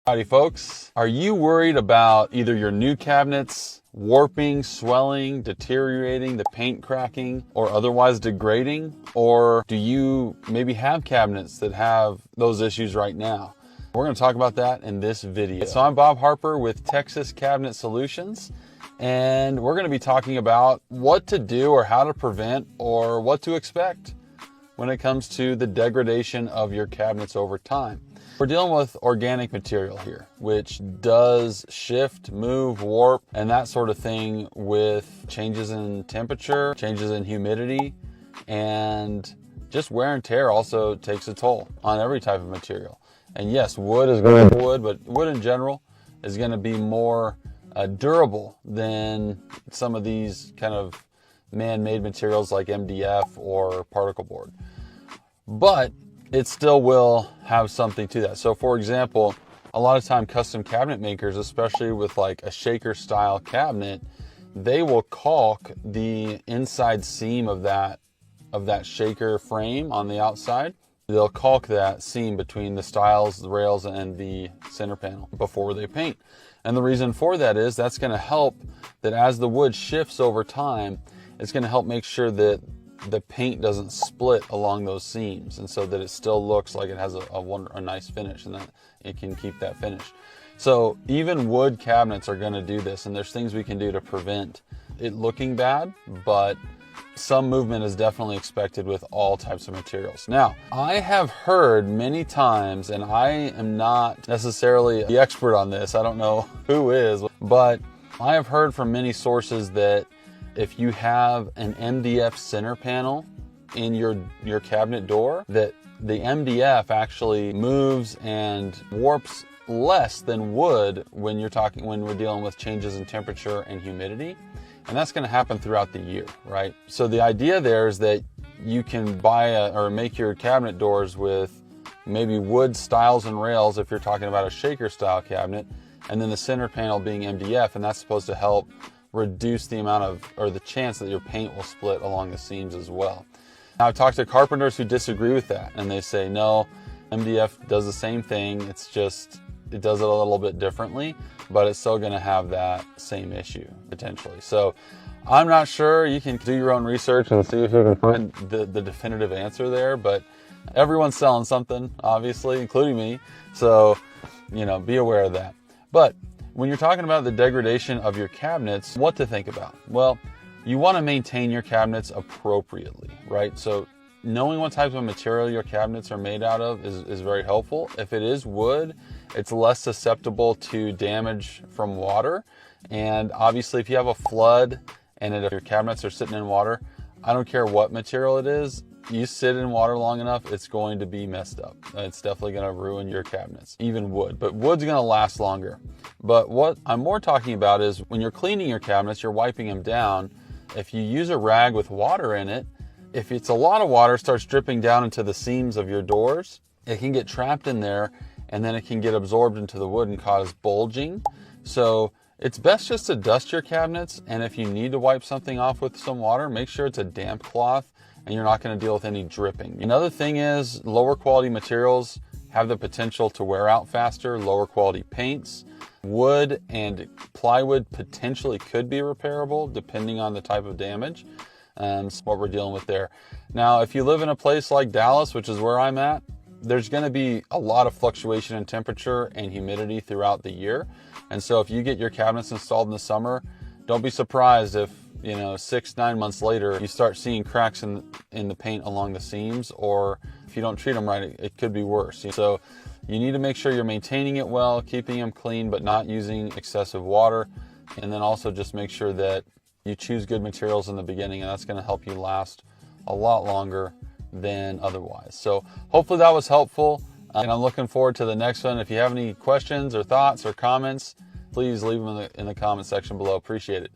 Howdy folks, are you worried about either your new cabinets warping, swelling, deteriorating, the paint cracking, or otherwise degrading? Or do you maybe have cabinets that have those issues right now? We're going to talk about that in this video. So I'm Bob Harper with Texas Cabinet Solutions, and we're going to be talking about what to do or how to prevent or what to expect when it comes to the degradation of your cabinets over time. We're dealing with organic material here, which does shift, move, warp, and that sort of thing with changes in temperature, changes in humidity, and just wear and tear also takes a toll on every type of material. And yes, wood is going to be wood, but wood in general is going to be more durable than some of these kind of man-made materials like MDF or particle board. But it still will have something to that. So for example, a lot of time custom cabinet makers, especially with like a shaker style cabinet, they will caulk the inside seam of that shaker frame on the outside. They'll caulk that seam between the stiles, the rails, and the center panel before they paint. And the reason for that is that's going to help that as the wood shifts over time, it's going to help make sure that the paint doesn't split along those seams, and so that it still looks like it has a nice finish, and that it can keep that finish. So even wood cabinets are going to do this, and there's things we can do to prevent it looking bad, but some movement is definitely expected with all types of materials. Now, I have heard many times, and I am not necessarily the expert on this, I don't know who is, but I have heard from many sources that if you have an MDF center panel in your cabinet door, that the MDF actually moves and warps less than wood when we're dealing with changes in temperature and humidity. And that's going to happen throughout the year, right? So the idea there is that you can buy or make your cabinet doors with maybe wood stiles and rails if you're talking about a shaker style cabinet, and then the center panel being MDF, and that's supposed to help reduce the amount of, or the chance that your paint will split along the seams as well. Now, I've talked to carpenters who disagree with that, and they say, no, MDF does the same thing, it's just, it does it a little bit differently, but it's still gonna have that same issue, potentially. So, I'm not sure, you can do your own research and see if you can find the definitive answer there, but everyone's selling something, obviously, including me, so, be aware of that. But when you're talking about the degradation of your cabinets, what to think about? Well, you want to maintain your cabinets appropriately, right? So knowing what types of material your cabinets are made out of is very helpful. If it is wood, it's less susceptible to damage from water. And obviously if you have a flood and if your cabinets are sitting in water, I don't care what material it is, you sit in water long enough, it's going to be messed up. It's definitely going to ruin your cabinets, even wood. But wood's going to last longer. But what I'm more talking about is when you're cleaning your cabinets, you're wiping them down. If you use a rag with water in it, if it's a lot of water, starts dripping down into the seams of your doors, it can get trapped in there, and then it can get absorbed into the wood and cause bulging. So it's best just to dust your cabinets, and if you need to wipe something off with some water, make sure it's a damp cloth and you're not going to deal with any dripping. Another thing is lower quality materials have the potential to wear out faster. Lower quality paints, wood and plywood potentially could be repairable depending on the type of damage. That's what we're dealing with there. Now, if you live in a place like Dallas, which is where I'm at, there's going to be a lot of fluctuation in temperature and humidity throughout the year. And so if you get your cabinets installed in the summer, don't be surprised if 6-9 months later, you start seeing cracks in the paint along the seams, or if you don't treat them right, it could be worse. So you need to make sure you're maintaining it well, keeping them clean, but not using excessive water. And then also just make sure that you choose good materials in the beginning, and that's going to help you last a lot longer than otherwise. So hopefully that was helpful, and I'm looking forward to the next one. If you have any questions or thoughts or comments, please leave them in the comment section below. Appreciate it.